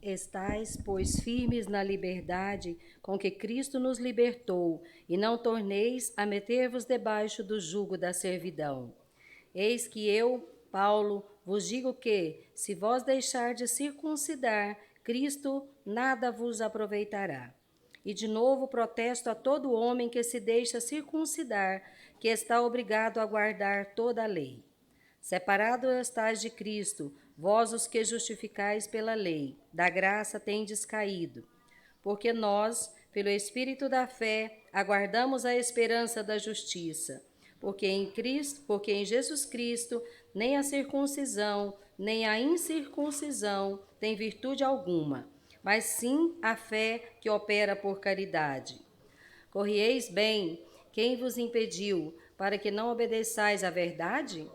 Estais, pois, firmes na liberdade com que Cristo nos libertou, e não torneis a meter-vos debaixo do jugo da servidão. Eis que eu, Paulo, vos digo que, se vós deixardes circuncidar, Cristo nada vos aproveitará. E de novo protesto a todo homem que se deixa circuncidar, que está obrigado a guardar toda a lei. Separado estais de Cristo, vós os que justificais pela lei, da graça tendes caído. Porque nós, pelo Espírito da fé, aguardamos a esperança da justiça. Porque em Jesus Cristo, nem a circuncisão, nem a incircuncisão tem virtude alguma, mas sim a fé que opera por caridade. Corrieis bem, quem vos impediu, para que não obedeçais à verdade?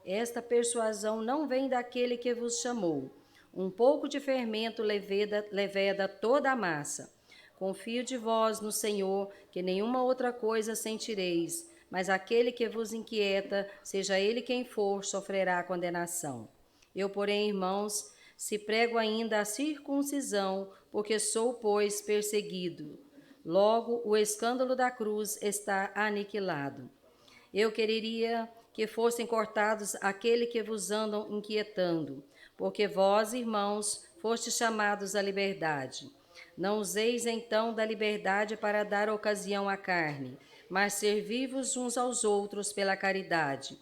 Esta persuasão não vem daquele que vos chamou. Um pouco de fermento leveda toda a massa. Confio de vós no Senhor, que nenhuma outra coisa sentireis, mas aquele que vos inquieta, seja ele quem for, sofrerá condenação. Eu, porém, irmãos, se prego ainda a circuncisão, porque sou, pois, perseguido. Logo, o escândalo da cruz está aniquilado. Eu quereria que fossem cortados aquele que vos andam inquietando, porque vós, irmãos, fostes chamados à liberdade. Não useis então da liberdade para dar ocasião à carne, mas servi-vos uns aos outros pela caridade.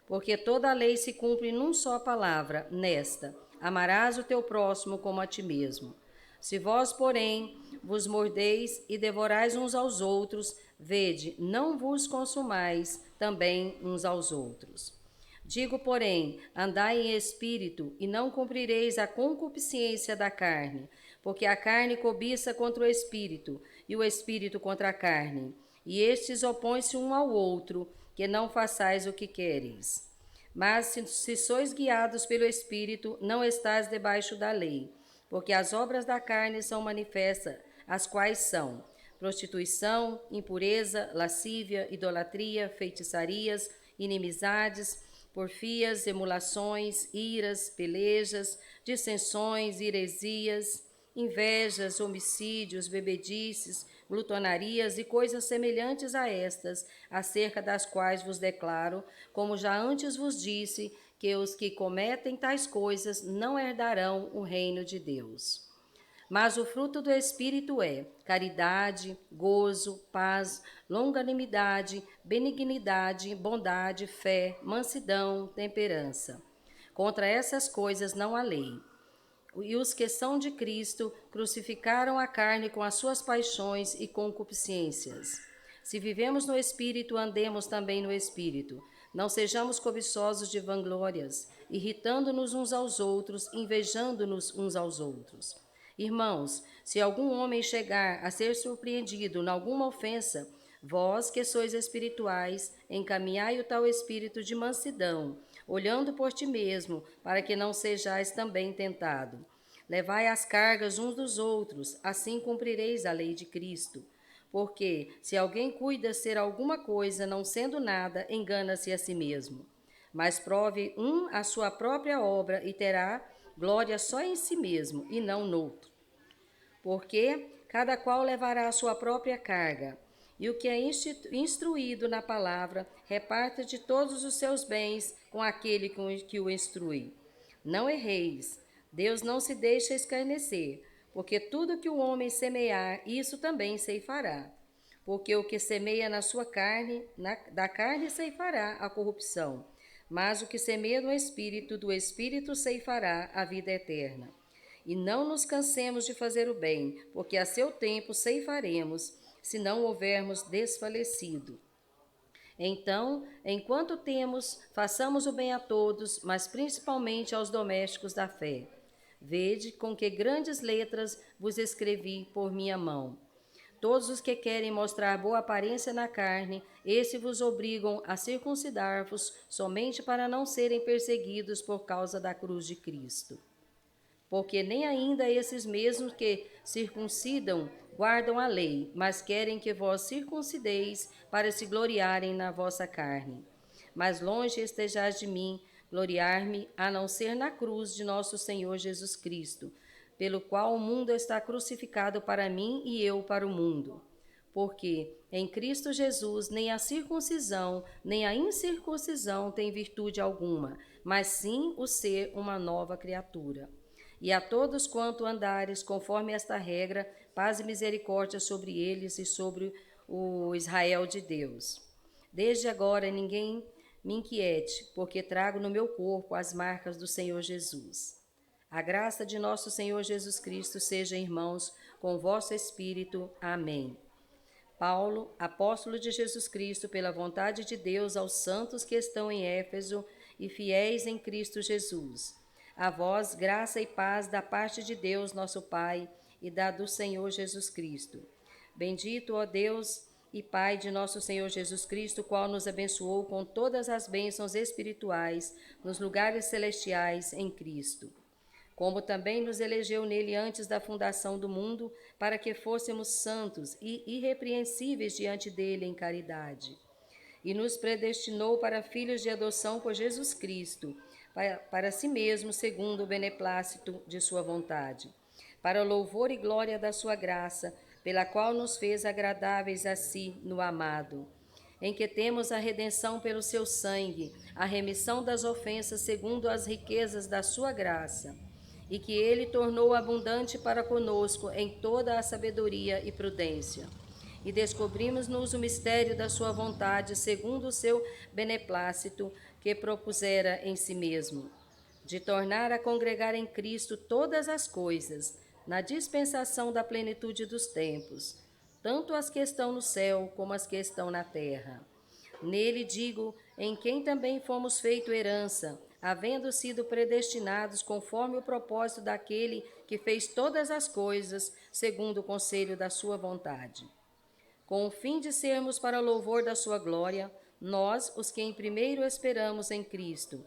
Porque toda a lei se cumpre num só palavra, nesta: amarás o teu próximo como a ti mesmo. Se vós, porém, vos mordeis e devorais uns aos outros, vede, não vos consumais também uns aos outros. Digo, porém, andai em espírito, e não cumprireis a concupiscência da carne, porque a carne cobiça contra o espírito, e o espírito contra a carne, e estes opõem-se um ao outro, que não façais o que quereis. Mas se sois guiados pelo espírito, não estáis debaixo da lei. Porque as obras da carne são manifestas, as quais são prostituição, impureza, lascívia, idolatria, feitiçarias, inimizades, porfias, emulações, iras, pelejas, dissensões, heresias, invejas, homicídios, bebedices, glutonarias e coisas semelhantes a estas, acerca das quais vos declaro, como já antes vos disse, que os que cometem tais coisas não herdarão o reino de Deus. Mas o fruto do Espírito é caridade, gozo, paz, longanimidade, benignidade, bondade, fé, mansidão, temperança. Contra essas coisas não há lei. E os que são de Cristo crucificaram a carne com as suas paixões e concupiscências. Se vivemos no Espírito, andemos também no Espírito. Não sejamos cobiçosos de vanglórias, irritando-nos uns aos outros, invejando-nos uns aos outros. Irmãos, se algum homem chegar a ser surpreendido em alguma ofensa, vós que sois espirituais, encaminhai o tal espírito de mansidão, olhando por ti mesmo, para que não sejais também tentado. Levai as cargas uns dos outros, assim cumprireis a lei de Cristo. Porque, se alguém cuida ser alguma coisa, não sendo nada, engana-se a si mesmo. Mas prove a sua própria obra e terá glória só em si mesmo, e não noutro. Porque cada qual levará a sua própria carga. E o que é instruído na palavra, reparta de todos os seus bens com aquele que o instrui. Não erreis, Deus não se deixa escarnecer, porque tudo que o homem semear, isso também ceifará. Porque o que semeia na sua carne, da carne ceifará a corrupção, mas o que semeia no Espírito, do Espírito ceifará a vida eterna. E não nos cansemos de fazer o bem, porque a seu tempo ceifaremos, se não houvermos desfalecido. Então, enquanto temos, façamos o bem a todos, mas principalmente aos domésticos da fé. Vede com que grandes letras vos escrevi por minha mão. Todos os que querem mostrar boa aparência na carne, esses vos obrigam a circuncidar-vos, somente para não serem perseguidos por causa da cruz de Cristo. Porque nem ainda esses mesmos que circuncidam guardam a lei, mas querem que vós circuncideis para se gloriarem na vossa carne. Mas longe estejais de mim gloriar-me, a não ser na cruz de nosso Senhor Jesus Cristo, pelo qual o mundo está crucificado para mim e eu para o mundo. Porque em Cristo Jesus nem a circuncisão nem a incircuncisão tem virtude alguma, mas sim o ser uma nova criatura. E a todos quanto andares conforme esta regra, paz e misericórdia sobre eles e sobre o Israel de Deus. Desde agora ninguém me inquiete, porque trago no meu corpo as marcas do Senhor Jesus. A graça de nosso Senhor Jesus Cristo seja, irmãos, com o vosso espírito. Amém. Paulo, apóstolo de Jesus Cristo, pela vontade de Deus, aos santos que estão em Éfeso e fiéis em Cristo Jesus. A vós, graça e paz da parte de Deus, nosso Pai, e da do Senhor Jesus Cristo. Bendito, ó Deus e Pai de nosso Senhor Jesus Cristo, qual nos abençoou com todas as bênçãos espirituais nos lugares celestiais em Cristo, como também nos elegeu nele antes da fundação do mundo, para que fôssemos santos e irrepreensíveis diante dele em caridade. E nos predestinou para filhos de adoção por Jesus Cristo, para si mesmo, segundo o beneplácito de sua vontade, para o louvor e glória da sua graça, pela qual nos fez agradáveis a si no amado, em que temos a redenção pelo seu sangue, a remissão das ofensas segundo as riquezas da sua graça, e que ele tornou abundante para conosco em toda a sabedoria e prudência. E descobrimos-nos o mistério da sua vontade, segundo o seu beneplácito, que propusera em si mesmo, de tornar a congregar em Cristo todas as coisas, na dispensação da plenitude dos tempos, tanto as que estão no céu como as que estão na terra. Nele digo, em quem também fomos feito herança, havendo sido predestinados conforme o propósito daquele que fez todas as coisas, segundo o conselho da sua vontade. Com o fim de sermos para louvor da sua glória, nós, os que em primeiro esperamos em Cristo,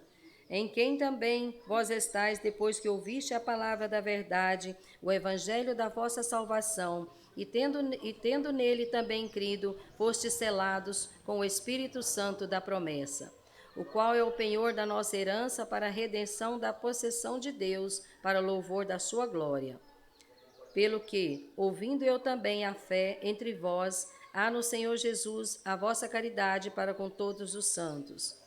em quem também vós estáis depois que ouviste a palavra da verdade, o evangelho da vossa salvação, e tendo nele também crido, fostes selados com o Espírito Santo da promessa, o qual é o penhor da nossa herança para a redenção da possessão de Deus, para louvor da sua glória. Pelo que, ouvindo eu também a fé entre vós, há no Senhor Jesus a vossa caridade para com todos os santos.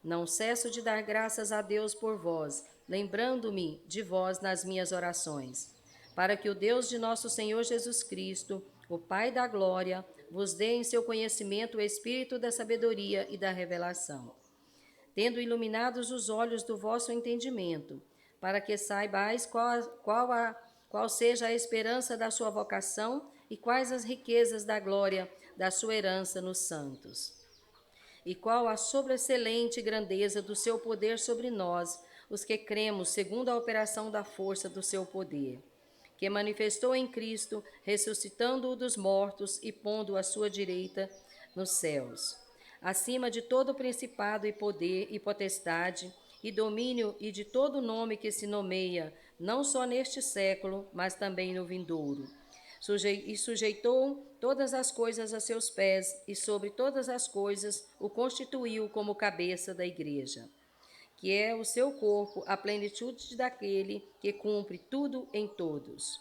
Não cesso de dar graças a Deus por vós, lembrando-me de vós nas minhas orações, para que o Deus de nosso Senhor Jesus Cristo, o Pai da glória, vos dê em seu conhecimento o espírito da sabedoria e da revelação, tendo iluminados os olhos do vosso entendimento, para que saibais qual seja a esperança da sua vocação e quais as riquezas da glória da sua herança nos santos, e qual a sobreexcelente grandeza do seu poder sobre nós, os que cremos segundo a operação da força do seu poder, que manifestou em Cristo, ressuscitando-o dos mortos e pondo-o à sua direita nos céus, acima de todo principado e poder e potestade e domínio e de todo nome que se nomeia, não só neste século, mas também no vindouro. E sujeitou todas as coisas a seus pés, e sobre todas as coisas o constituiu como cabeça da igreja, que é o seu corpo, a plenitude daquele que cumpre tudo em todos.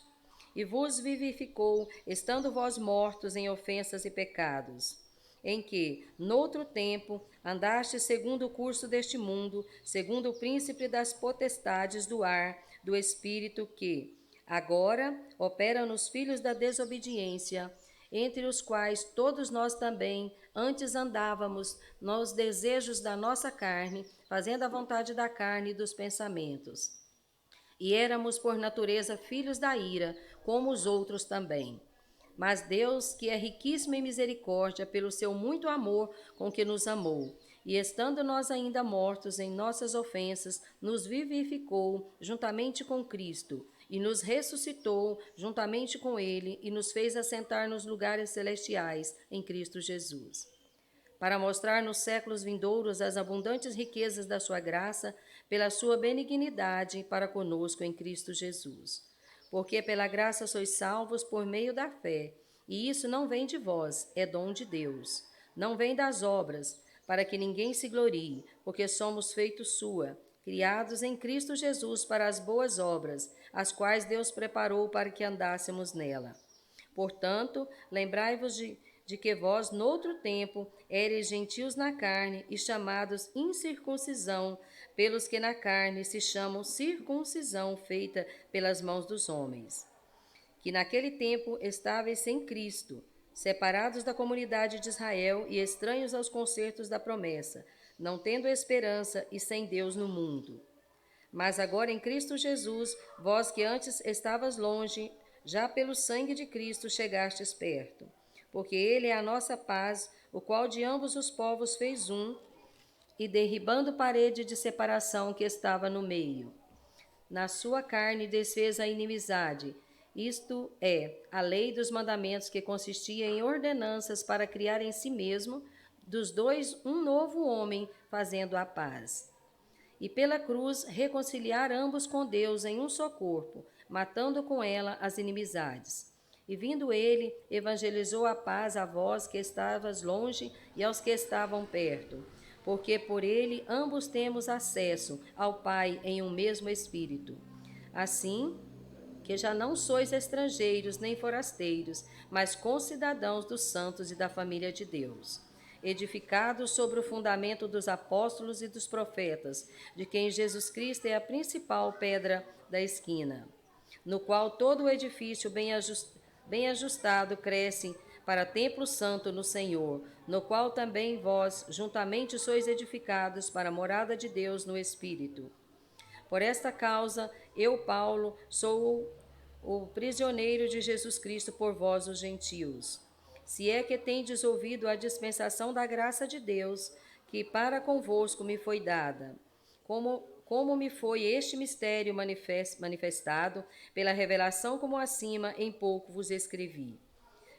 E vos vivificou, estando vós mortos em ofensas e pecados, em que, noutro tempo, andaste segundo o curso deste mundo, segundo o príncipe das potestades do ar, do espírito que agora opera nos filhos da desobediência, entre os quais todos nós também antes andávamos nos desejos da nossa carne, fazendo a vontade da carne e dos pensamentos. E éramos por natureza filhos da ira, como os outros também. Mas Deus, que é riquíssimo em misericórdia, pelo seu muito amor com que nos amou, e estando nós ainda mortos em nossas ofensas, nos vivificou juntamente com Cristo, e nos ressuscitou juntamente com ele, e nos fez assentar nos lugares celestiais em Cristo Jesus, para mostrar nos séculos vindouros as abundantes riquezas da sua graça, pela sua benignidade para conosco em Cristo Jesus. Porque pela graça sois salvos por meio da fé, e isso não vem de vós, é dom de Deus. Não vem das obras, para que ninguém se glorie, porque somos feitos sua, criados em Cristo Jesus para as boas obras, as quais Deus preparou para que andássemos nela. Portanto, lembrai-vos de que vós, noutro tempo, éreis gentios na carne e chamados incircuncisão, pelos que na carne se chamam circuncisão feita pelas mãos dos homens. Que naquele tempo estáveis sem Cristo, separados da comunidade de Israel e estranhos aos concertos da promessa, não tendo esperança e sem Deus no mundo. Mas agora em Cristo Jesus, vós que antes estavas longe, já pelo sangue de Cristo chegastes perto. Porque ele é a nossa paz, o qual de ambos os povos fez um, e derribando parede de separação que estava no meio. Na sua carne desfez a inimizade, isto é, a lei dos mandamentos que consistia em ordenanças para criar em si mesmo, dos dois, um novo homem, fazendo a paz. E pela cruz reconciliar ambos com Deus em um só corpo, matando com ela as inimizades. E vindo ele, evangelizou a paz a vós que estavas longe e aos que estavam perto, porque por ele ambos temos acesso ao Pai em um mesmo Espírito. Assim, que já não sois estrangeiros nem forasteiros, mas concidadãos dos santos e da família de Deus, edificados sobre o fundamento dos apóstolos e dos profetas, de quem Jesus Cristo é a principal pedra da esquina, no qual todo o edifício bem ajustado cresce para templo santo no Senhor, no qual também vós juntamente sois edificados para a morada de Deus no Espírito. Por esta causa, eu, Paulo, sou o prisioneiro de Jesus Cristo por vós, os gentios. Se é que tendes ouvido a dispensação da graça de Deus, que para convosco me foi dada, como me foi este mistério manifestado, pela revelação como acima, em pouco vos escrevi.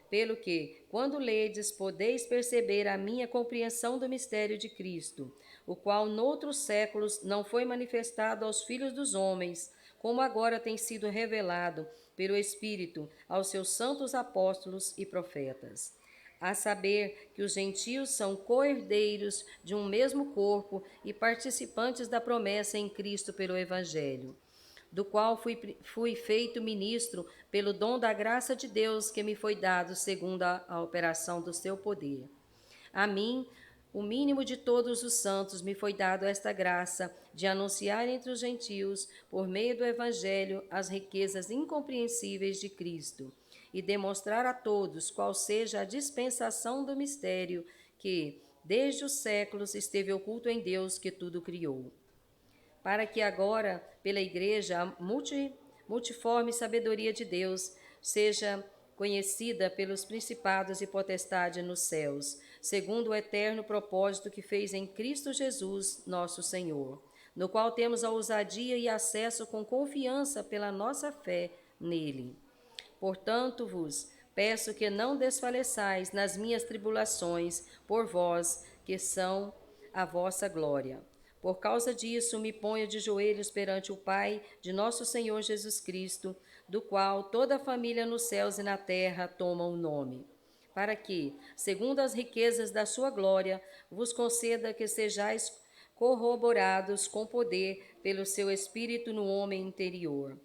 Pelo que, quando ledes, podeis perceber a minha compreensão do mistério de Cristo, o qual noutros séculos não foi manifestado aos filhos dos homens, como agora tem sido revelado pelo Espírito aos seus santos apóstolos e profetas. A saber que os gentios são co-herdeiros de um mesmo corpo e participantes da promessa em Cristo pelo Evangelho, do qual fui feito ministro pelo dom da graça de Deus que me foi dado segundo a operação do seu poder. A mim, o mínimo de todos os santos, me foi dado esta graça de anunciar entre os gentios, por meio do Evangelho, as riquezas incompreensíveis de Cristo, e demonstrar a todos qual seja a dispensação do mistério que, desde os séculos, esteve oculto em Deus que tudo criou, para que agora, pela Igreja, a multiforme sabedoria de Deus seja conhecida pelos principados e potestades nos céus, segundo o eterno propósito que fez em Cristo Jesus, nosso Senhor, no qual temos a ousadia e acesso com confiança pela nossa fé nele. Portanto, vos peço que não desfaleçais nas minhas tribulações por vós, que são a vossa glória. Por causa disso, me ponho de joelhos perante o Pai de nosso Senhor Jesus Cristo, do qual toda a família nos céus e na terra toma o nome, para que, segundo as riquezas da sua glória, vos conceda que sejais corroborados com poder pelo seu Espírito no homem interior,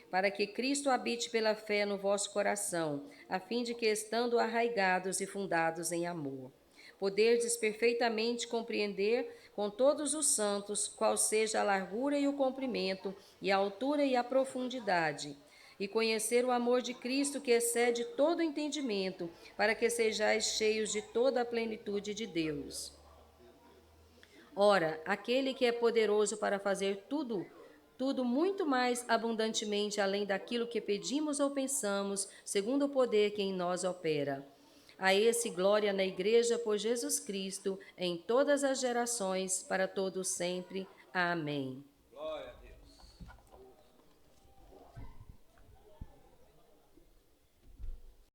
para que Cristo habite pela fé no vosso coração, a fim de que, estando arraigados e fundados em amor, poderdes perfeitamente compreender com todos os santos qual seja a largura e o comprimento, e a altura e a profundidade, e conhecer o amor de Cristo que excede todo entendimento, para que sejais cheios de toda a plenitude de Deus. Ora, aquele que é poderoso para fazer tudo muito mais abundantemente além daquilo que pedimos ou pensamos, segundo o poder que em nós opera. A esse glória na Igreja por Jesus Cristo, em todas as gerações, para todos sempre. Amém.